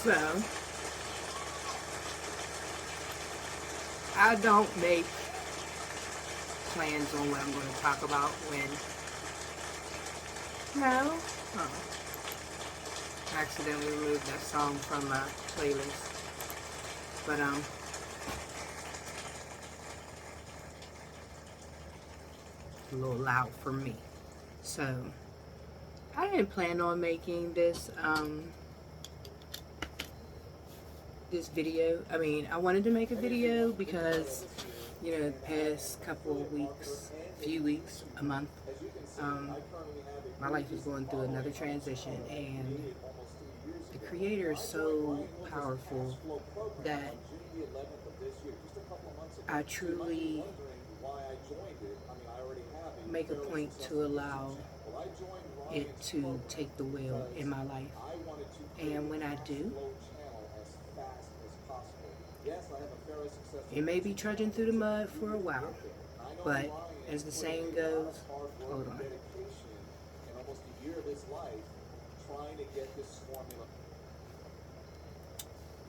So, I don't make plans on what I'm going to talk about when. No? Oh, I accidentally removed that song from my playlist. But, a little loud for me. So, I didn't plan on making this video. I mean, I wanted to make a video because, the past couple of weeks, few weeks, a month, um, my life is going through another transition, and the creator is so powerful that I truly make a point to allow it to take the wheel in my life. And when I do, it may be trudging through the mud for a while, but as the saying goes, hold on.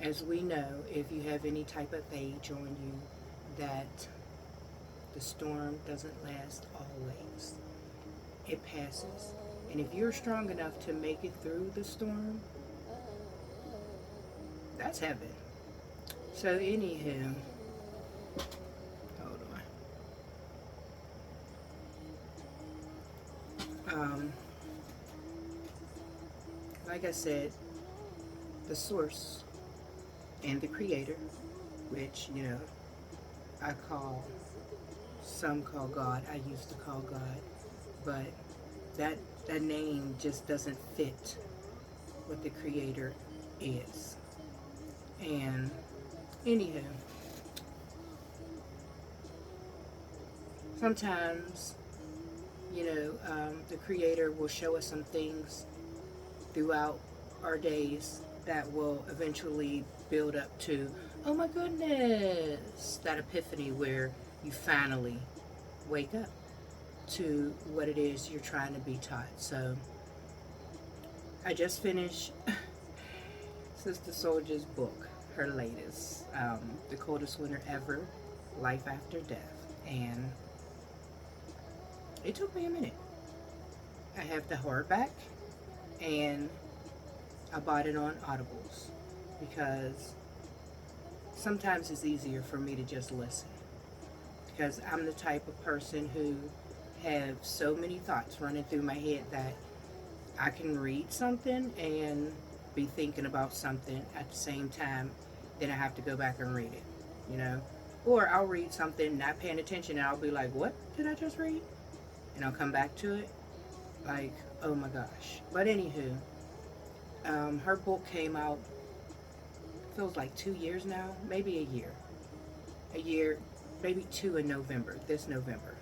As we know, if you have any type of age on you, that the storm doesn't last always. It passes. And if you're strong enough to make it through the storm, that's heaven. So anywho, hold on. Like I said, the source and the creator, which, I call, some call God, I used to call God, but that name just doesn't fit what the creator is. And anywho, sometimes, the creator will show us some things throughout our days that will eventually build up to, oh my goodness, that epiphany where you finally wake up to what it is you're trying to be taught. So I just finished Sister Soldier's book, her latest, The Coldest Winter Ever, Life After Death. And it took me a minute. I have the hardback, and I bought it on Audibles because sometimes it's easier for me to just listen, because I'm the type of person who have so many thoughts running through my head that I can read something and be thinking about something at the same time. Then I have to go back and read it, or I'll read something not paying attention and I'll be like, what did I just read? And I'll come back to it like, oh my gosh. But anywho, her book came out, feels like 2 years now, maybe a year, maybe two in November, this November.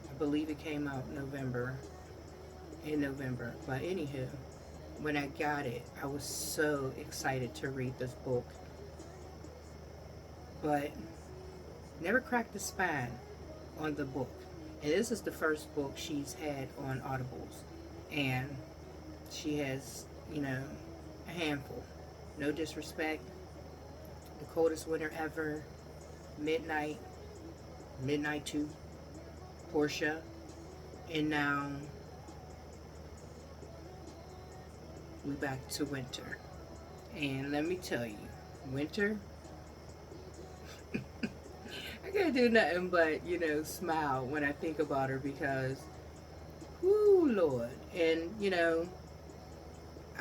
I believe it came out in November. But anywho, when I got it, I was so excited to read this book, but never cracked the spine on the book. And this is the first book she's had on Audibles, and she has, a handful. No disrespect. The Coldest Winter Ever, Midnight 2, Portia, and now we back to winter. And let me tell you, winter, I can't do nothing but, smile when I think about her because, whoo, Lord. And,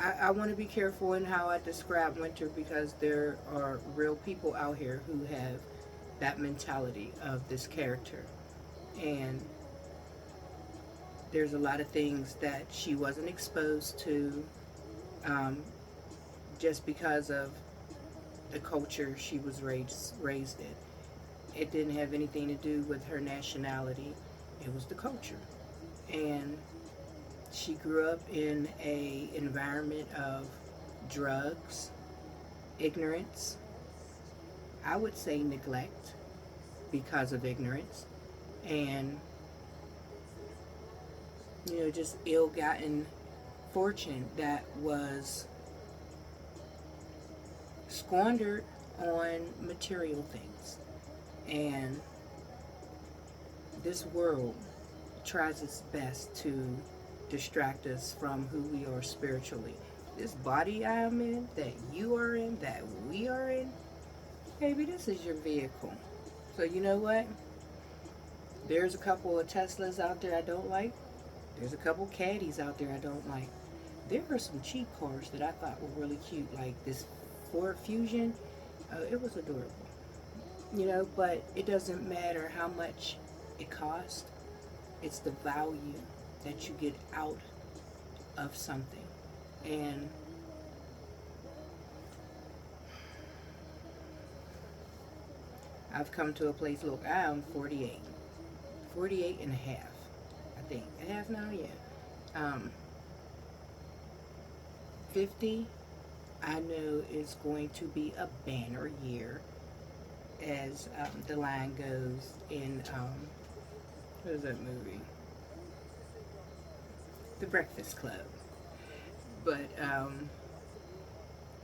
I want to be careful in how I describe winter because there are real people out here who have that mentality of this character. And there's a lot of things that she wasn't exposed to just because of the culture she was raised in. It didn't have anything to do with her nationality. It was the culture. And she grew up in a environment of drugs, ignorance, I would say neglect because of ignorance, and just ill-gotten fortune that was squandered on material things. And this world tries its best to distract us from who we are spiritually. This body I am in, that you are in, that we are in, baby, this is your vehicle. So you know what? There's a couple of Teslas out there I don't like. There's a couple Caddies out there I don't like. There are some cheap cars that I thought were really cute, like this Ford Fusion. It was adorable, but it doesn't matter how much it costs. It's the value that you get out of something. And I've come to a place, look, I am 48. 48 and a half, I think. A half now, yeah. 50, I know is going to be a banner year, as the line goes in, what is that movie? The Breakfast Club. But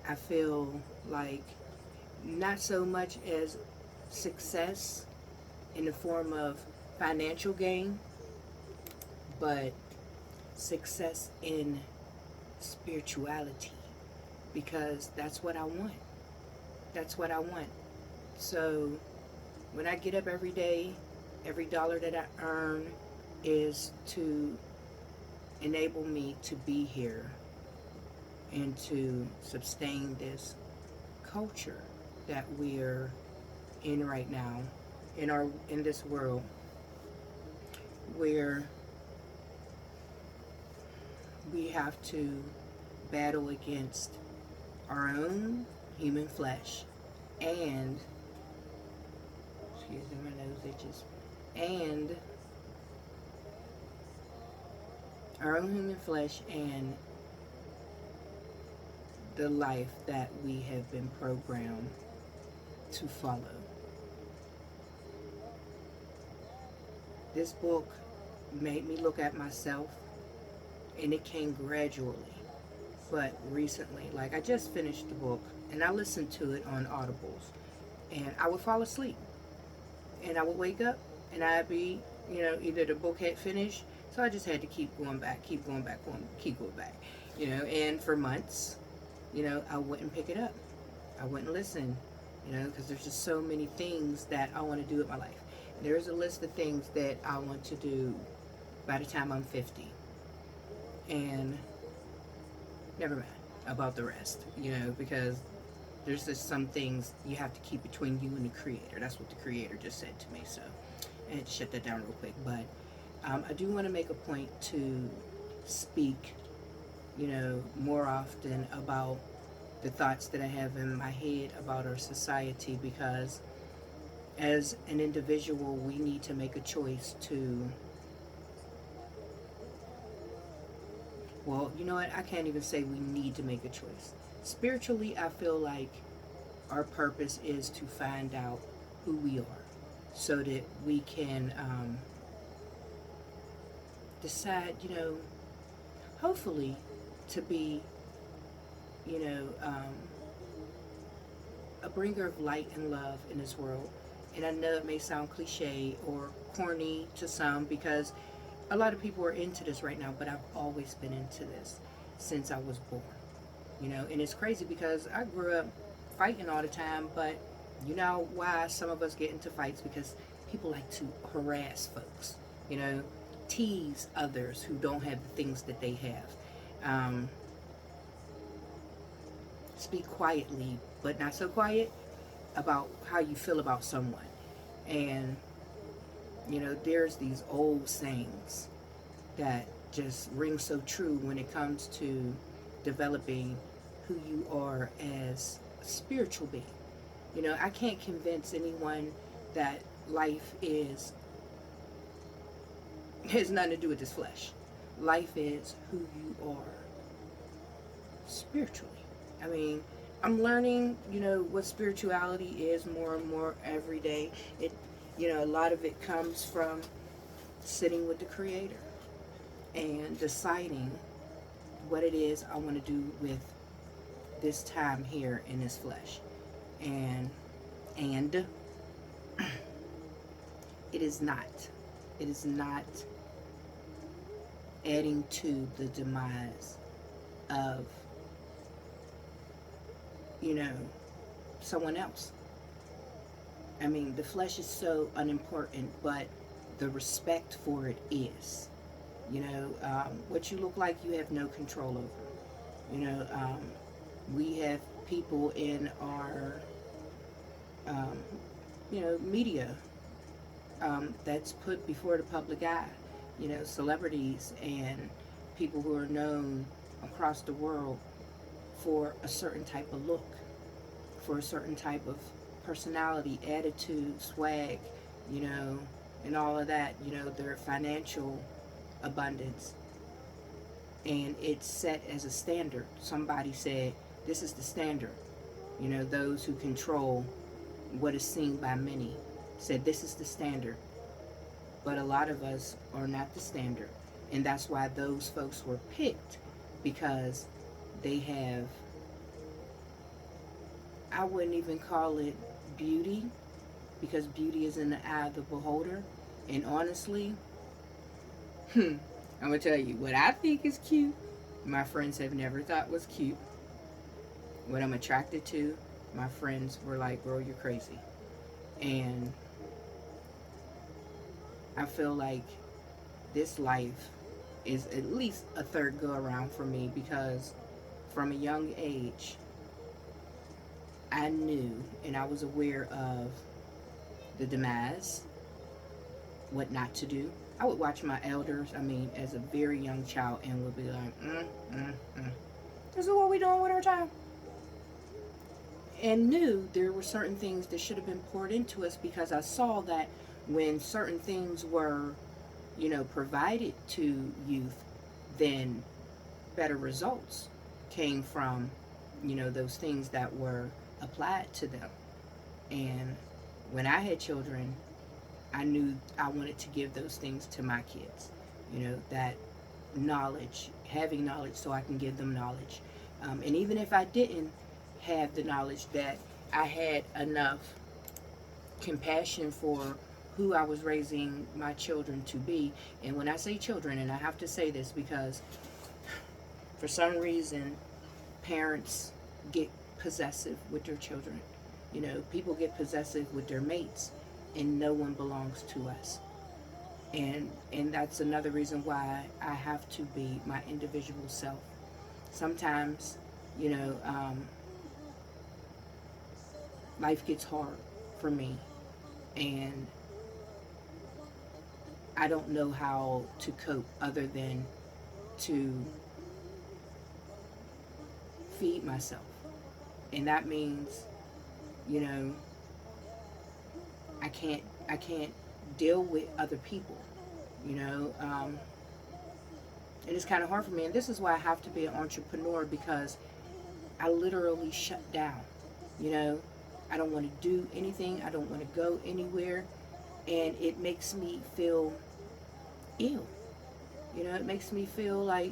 I feel like not so much as success in the form of financial gain, but success in spirituality, because that's what I want. That's what I want. So when I get up every day, every dollar that I earn is to enable me to be here and to sustain this culture that we're in right now in this world, where we have to battle against our own human flesh and, excuse me, my nose itches, and our own human flesh and the life that we have been programmed to follow. This book made me look at myself, and it came gradually, but recently. Like, I just finished the book, and I listened to it on Audibles, and I would fall asleep, and I would wake up, and I'd be, either the book had finished, so I just had to keep going back, keep going back, keep going back, and for months, I wouldn't pick it up. I wouldn't listen, because there's just so many things that I want to do with my life. There's a list of things that I want to do by the time I'm 50. And never mind about the rest, because there's just some things you have to keep between you and the Creator. That's what the Creator just said to me, so I had to shut that down real quick. But I do want to make a point to speak, more often about the thoughts that I have in my head about our society, because as an individual, we need to make a choice to, well, you know what? I can't even say we need to make a choice. Spiritually, I feel like our purpose is to find out who we are so that we can decide, hopefully to be, a bringer of light and love in this world. And I know it may sound cliche or corny to some, because a lot of people are into this right now, but I've always been into this since I was born. And it's crazy because I grew up fighting all the time, but you know why some of us get into fights? Because people like to harass folks, tease others who don't have the things that they have. Speak quietly, but not so quiet, about how you feel about someone. And there's these old sayings that just ring so true when it comes to developing who you are as a spiritual being. I can't convince anyone that life has nothing to do with this flesh. Life is who you are spiritually. I mean, I'm learning, what spirituality is more and more every day. A lot of it comes from sitting with the Creator and deciding what it is I want to do with this time here in this flesh. And and it is not. It is not adding to the demise of, you know, someone else. I mean, the flesh is so unimportant, but the respect for it is. What you look like, you have no control over. We have people in our, um, media that's put before the public eye. Celebrities and people who are known across the world for a certain type of look, for a certain type of personality, attitude, swag, you know, and all of that, their financial abundance. And it's set as a standard. Somebody said, this is the standard. Those who control what is seen by many said, this is the standard. But a lot of us are not the standard. And that's why those folks were picked, because they have, I wouldn't even call it beauty, because beauty is in the eye of the beholder. And honestly, I'm going to tell you, what I think is cute, my friends have never thought was cute. What I'm attracted to, my friends were like, girl, you're crazy. And I feel like this life is at least a third go around for me, because from a young age, I knew and I was aware of the demise, what not to do. I would watch my elders, as a very young child, and would be like, this is what we doing with our time. And knew there were certain things that should have been poured into us, because I saw that when certain things were, provided to youth, then better results came from, those things that were applied to them. And when I had children, I knew I wanted to give those things to my kids. That knowledge, having knowledge so I can give them knowledge. And even if I didn't have the knowledge, that I had enough compassion for who I was raising my children to be. And when I say children, and I have to say this because for some reason parents get possessive with their children. People get possessive with their mates, and no one belongs to us. And that's another reason why I have to be my individual self. Sometimes, you know, um, life gets hard for me, and I don't know how to cope other than to feed myself. And that means, you know, I can't deal with other people, you know. And it's kind of hard for me, and this is why I have to be an entrepreneur, because I literally shut down. You know, I don't want to do anything. I don't want to go anywhere, and it makes me feel ill. It makes me feel like,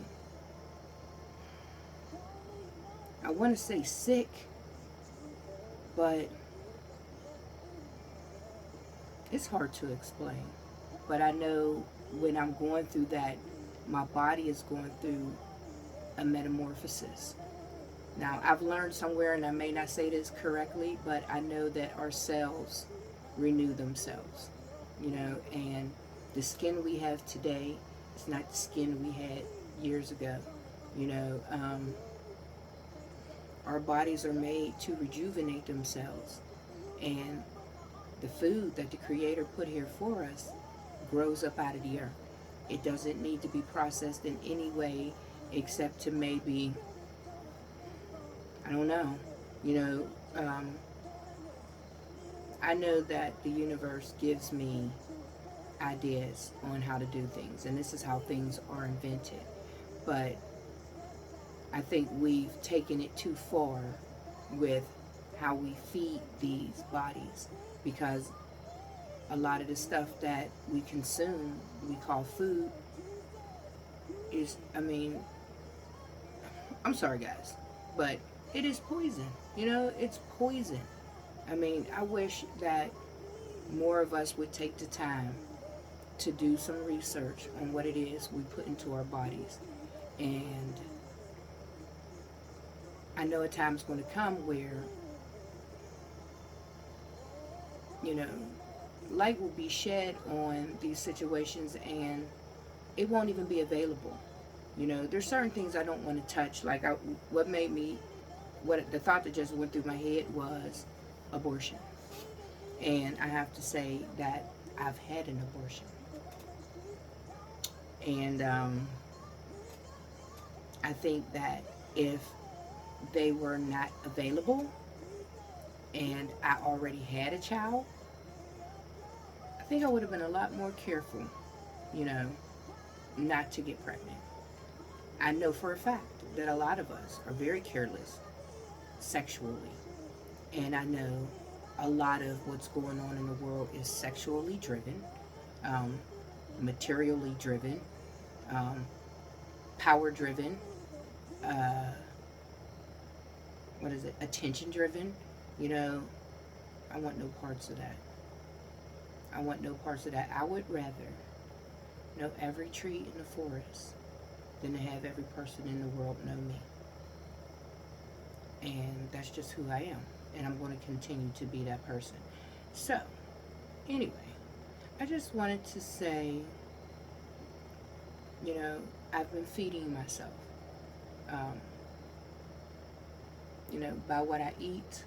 I want to say sick, but it's hard to explain. But I know when I'm going through that, my body is going through a metamorphosis. Now, I've learned somewhere, and I may not say this correctly, but I know that our cells renew themselves, and the skin we have today is not the skin we had years ago. You know, our bodies are made to rejuvenate themselves, and the food that the Creator put here for us grows up out of the earth. It doesn't need to be processed in any way except to maybe, I don't know, you know, um, I know that the universe gives me ideas on how to do things, and this is how things are invented. But I think we've taken it too far with how we feed these bodies, because a lot of the stuff that we consume, we call food, is, I'm sorry guys, but it is poison. It's poison. I mean, I wish that more of us would take the time to do some research on what it is we put into our bodies. And I know a time's going to come where, you know, light will be shed on these situations and it won't even be available. You know, there's certain things I don't want to touch. Like, what made me, what the thought that just went through my head was abortion. And I have to say that I've had an abortion. And I think that if they were not available and I already had a child, I think I would have been a lot more careful, you know, not to get pregnant. I know for a fact that a lot of us are very careless sexually. And I know a lot of what's going on in the world is sexually driven, um, materially driven, um, power driven, uh, what is it, attention driven. You know, I want no parts of that. I want no parts of that. I would rather know every tree in the forest than to have every person in the world know me. And that's just who I am. And I'm going to continue to be that person. So, anyway, I just wanted to say, you know, I've been feeding myself, um, you know, by what I eat,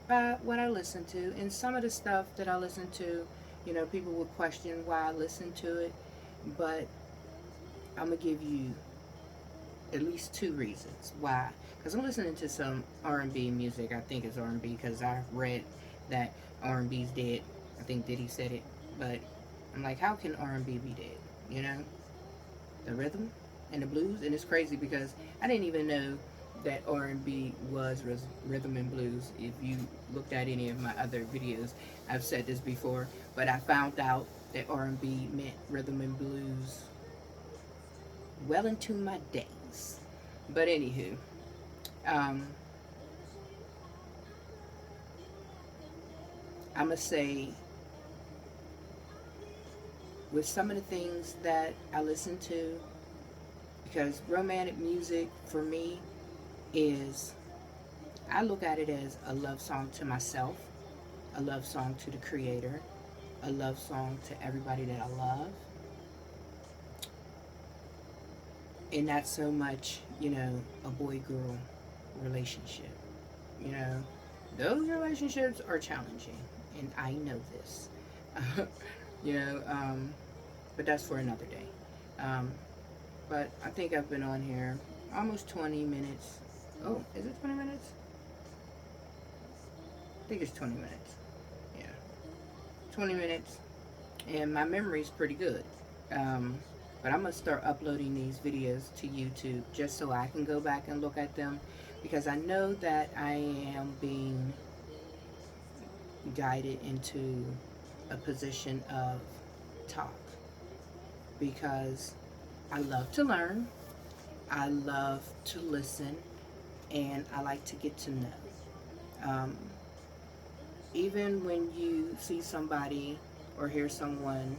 by what I listen to. And some of the stuff that I listen to, you know, people would question why I listen to it. But I'm going to give you at least two reasons why. Because I'm listening to some R&B music. I think it's R&B because I read that R&B's dead. I think Diddy said it. But I'm like, how can R&B be dead? You know? The rhythm and the blues. And it's crazy because I didn't even know that R&B was rhythm and blues. If you looked at any of my other videos, I've said this before. But I found out that R&B meant rhythm and blues well into my days. But anywho, um, I'm going to say with some of the things that I listen to, because romantic music for me is, I look at it as a love song to myself, a love song to the creator, a love song to everybody that I love. And not so much, you know, a boy-girl relationship. You know, those relationships are challenging, and I know this. you know, but that's for another day. Um, but I think I've been on here almost 20 minutes. Oh, is it 20 minutes? I think it's 20 minutes. Yeah, 20 minutes, and my memory's pretty good. Um, but I'm going to start uploading these videos to YouTube just so I can go back and look at them, because I know that I am being guided into a position of talk, because I love to learn, I love to listen, and I like to get to know. Um, Even when you see somebody or hear someone,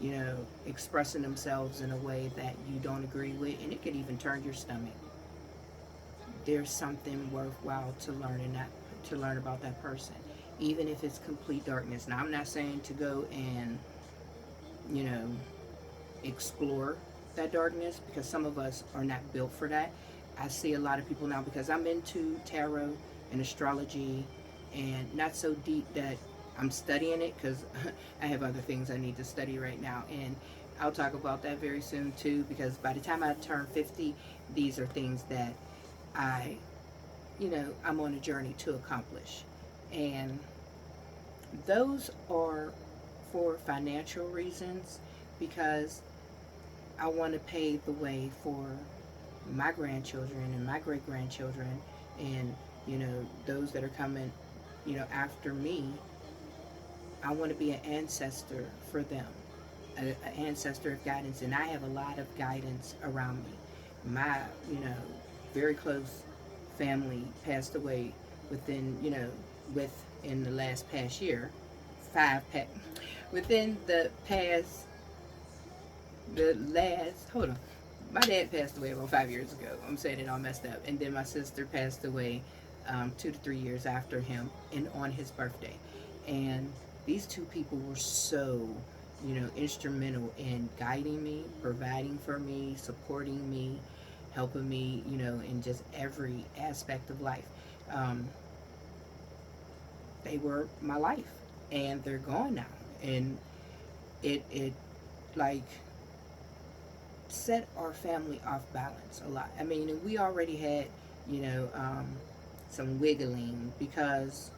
you know, expressing themselves in a way that you don't agree with, and it could even turn your stomach, there's something worthwhile to learn, and that to learn about that person, even if it's complete darkness. Now, I'm not saying to go and, you know, explore that darkness, because some of us are not built for that. I see a lot of people now, because I'm into tarot and astrology, and not so deep that I'm studying it, because I have other things I need to study right now, and I'll talk about that very soon too, because by the time I turn 50, these are things that I, you know, I'm on a journey to accomplish. And those are for financial reasons, because I want to pave the way for my grandchildren and my great grandchildren, and, you know, those that are coming, you know, after me. I want to be an ancestor for them, an ancestor of guidance, and I have a lot of guidance around me. My, you know, very close family passed away within, within the last past year, within the last, hold on. My dad passed away about 5 years ago. I'm saying it all messed up. And then my sister passed away 2 to 3 years after him and on his birthday. And these two people were so, instrumental in guiding me, providing for me, supporting me, helping me, in just every aspect of life. Um, they were my life, and they're gone now. And it like set our family off balance a lot. I mean, we already had, you know, um, some wiggling because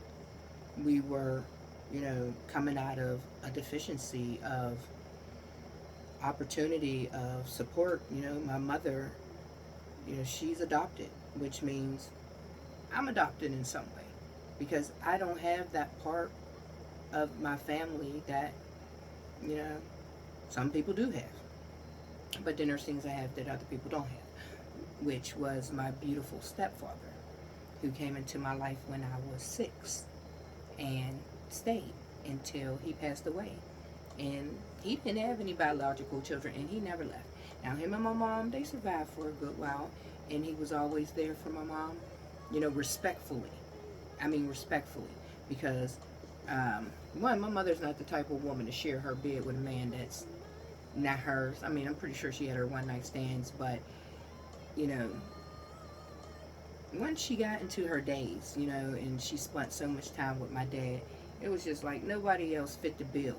we were, coming out of a deficiency of opportunity of support. My mother, she's adopted, which means I'm adopted in some way because I don't have that part of my family that, you know, some people do have. But then there's things I have that other people don't have, which was my beautiful stepfather who came into my life when I was 6 and stayed until he passed away. And he didn't have any biological children and he never left. Now, him and my mom, they survived for a good while, and he was always there for my mom, respectfully. I mean, respectfully, because one, my mother's not the type of woman to share her bed with a man that's not hers. I mean, I'm pretty sure she had her one night stands, but you know, once she got into her days, and she spent so much time with my dad, it was just like nobody else fit the bill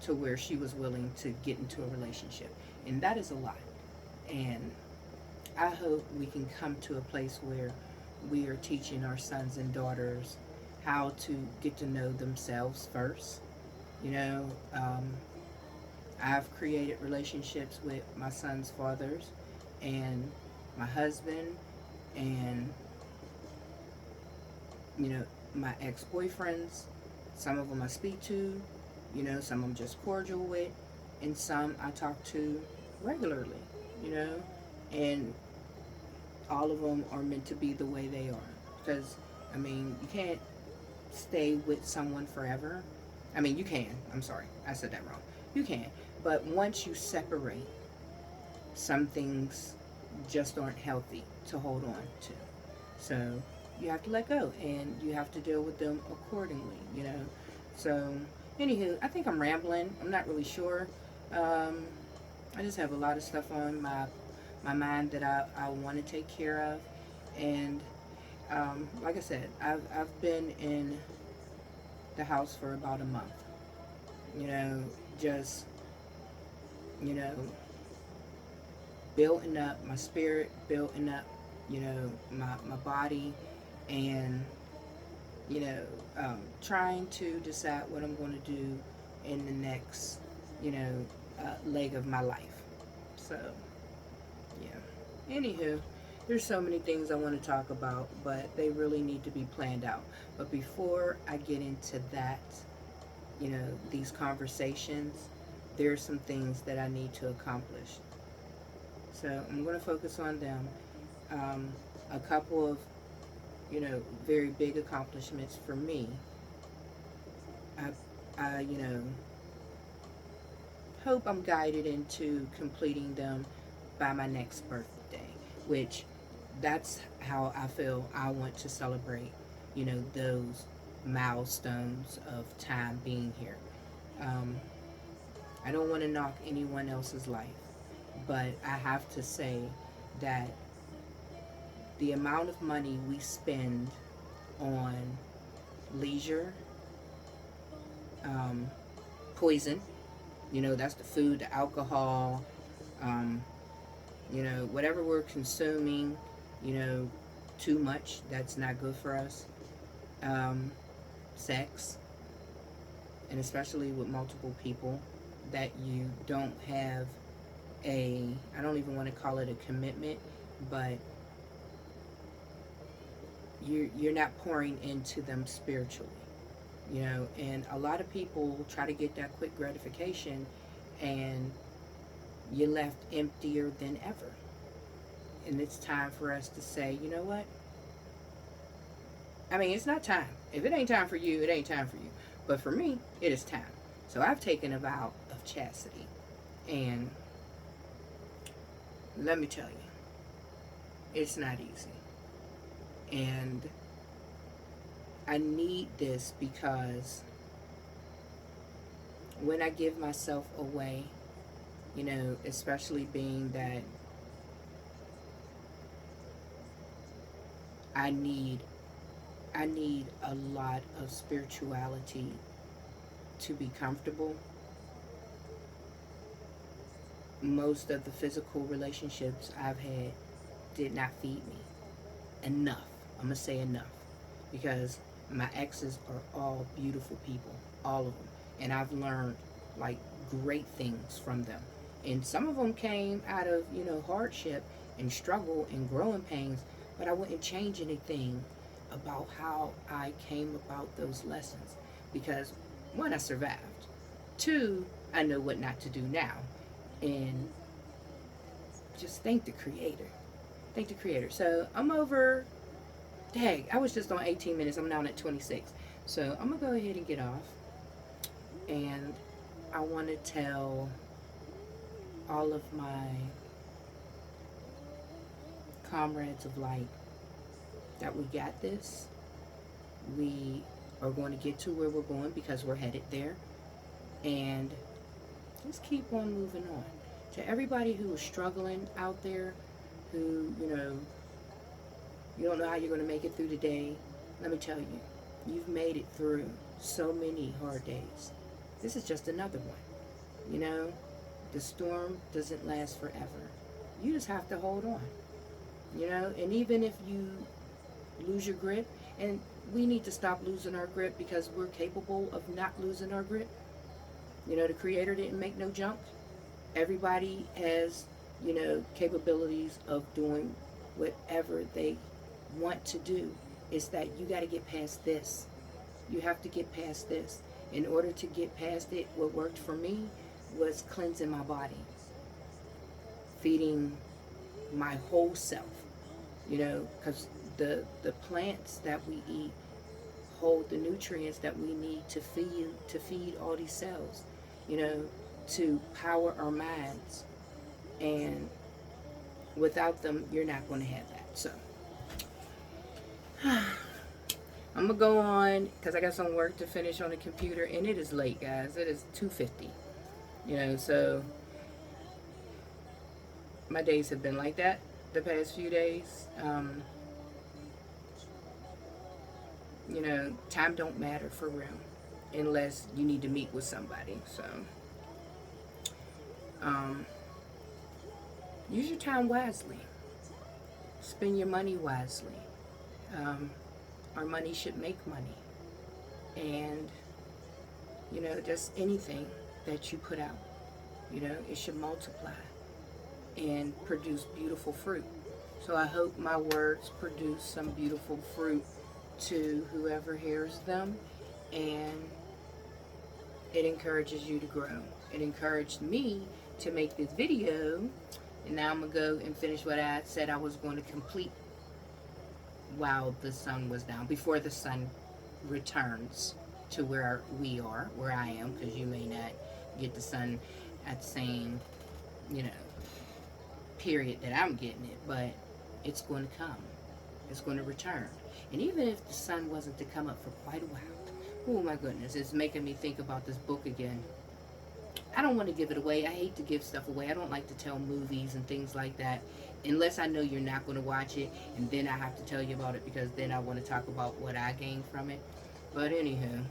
to where she was willing to get into a relationship, and that is a lot. And I hope we can come to a place where we are teaching our sons and daughters how to get to know themselves first. You know, um, I've created relationships with my son's fathers and my husband and, my ex-boyfriends. Some of them I speak to, some I'm just cordial with, and some I talk to regularly, you know, and all of them are meant to be the way they are. Because, I mean, you can't stay with someone forever. I mean, you can. I'm sorry. I said that wrong. You can. But once you separate, some things just aren't healthy to hold on to. So you have to let go and you have to deal with them accordingly, So, anywho, I think I'm rambling. I'm not really sure. Um, I just have a lot of stuff on my mind that I want to take care of. And like I said, I've been in the house for about a month. Just, you know, building up my spirit, building up, my body, and, trying to decide what I'm going to do in the next, leg of my life. So, yeah. Anywho, there's so many things I want to talk about, but they really need to be planned out. But before I get into that, these conversations, there's some things that I need to accomplish. So I'm going to focus on them. Um, a couple of, very big accomplishments for me. I hope I'm guided into completing them by my next birthday, which that's how I feel I want to celebrate, those milestones of time being here. Um, I don't want to knock anyone else's life, but I have to say that the amount of money we spend on leisure, um, poison, that's the food, the alcohol, um, whatever we're consuming, you know, too much, that's not good for us. Um, Sex, and especially with multiple people, that you don't have I don't even want to call it a commitment, but you're not pouring into them spiritually, and a lot of people try to get that quick gratification, and you're left emptier than ever. And it's time for us to say, you know what? I mean, it's not time. If it ain't time for you, it ain't time for you. But for me, it is time. So I've taken a vow of chastity. And let me tell you, it's not easy. And I need this because when I give myself away, you know, especially being that I need I need a lot of spirituality to be comfortable. Most of the physical relationships I've had did not feed me enough. I'm going to say enough because my exes are all beautiful people, all of them. And I've learned like great things from them. And some of them came out of, you know, hardship and struggle and growing pains, but I wouldn't change anything about how I came about those lessons because one, I survived. Two, I know what not to do now. And just thank the creator. Thank the creator. So I'm over, dang, I was just on 18 minutes. I'm now at 26. So I'm going to go ahead and get off. And I want to tell all of my comrades of light that we got this. We are going to get to where we're going because we're headed there. And just keep on moving on. To everybody who is struggling out there, who, you know, you don't know how you're going to make it through the day, let me tell you, you've made it through so many hard days. This is just another one. You know, the storm doesn't last forever. You just have to hold on. You know, and even if you lose your grip, and we need to stop losing our grip because we're capable of not losing our grip. You know, the creator didn't make no junk. Everybody has, you know, capabilities of doing whatever they want to do. It's that you got to get past this. You have to get past this. In order to get past it, what worked for me was cleansing my body, feeding my whole self, you know, because the plants that we eat hold the nutrients that we need to feed all these cells, you know, to power our minds. And without them, you're not going to have that. So I'm gonna go on because I got some work to finish on the computer, and it is late, guys. It is 2:50. You know, so my days have been like that the past few days. You know, time don't matter for real unless you need to meet with somebody. So um, use your time wisely. Spend your money wisely. Our money should make money. And, you know, just anything that you put out, you know, it should multiply and produce beautiful fruit. So I hope my words produce some beautiful fruit to whoever hears them, and it encourages you to grow. It encouraged me to make this video, and now I'm going to go and finish what I said I was going to complete while the sun was down, before the sun returns to where we are, where I am, because you may not get the sun at the same, you know, period that I'm getting it, but it's going to come. It's going to return. And even if the sun wasn't to come up for quite a while, oh my goodness, it's making me think about this book again. I don't want to give it away. I hate to give stuff away. I don't like to tell movies and things like that unless I know you're not going to watch it, and then I have to tell you about it because then I want to talk about what I gained from it. But anywho,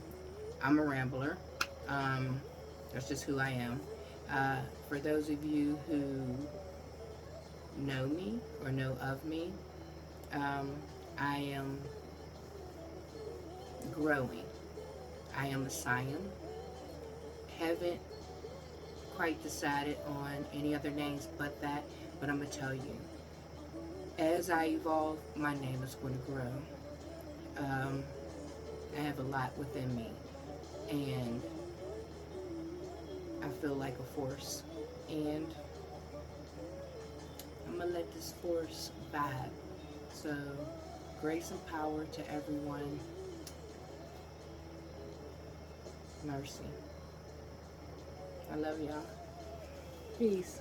I'm a rambler. That's just who I am. For those of you who know me or know of me, I am growing. I am a scion. Haven't quite decided on any other names but that, but I'm going to tell you. As I evolve, my name is going to grow. I have a lot within me, and I feel like a force, and I'm going to let this force vibe. So Grace and power to everyone. Mercy. I love y'all. Peace.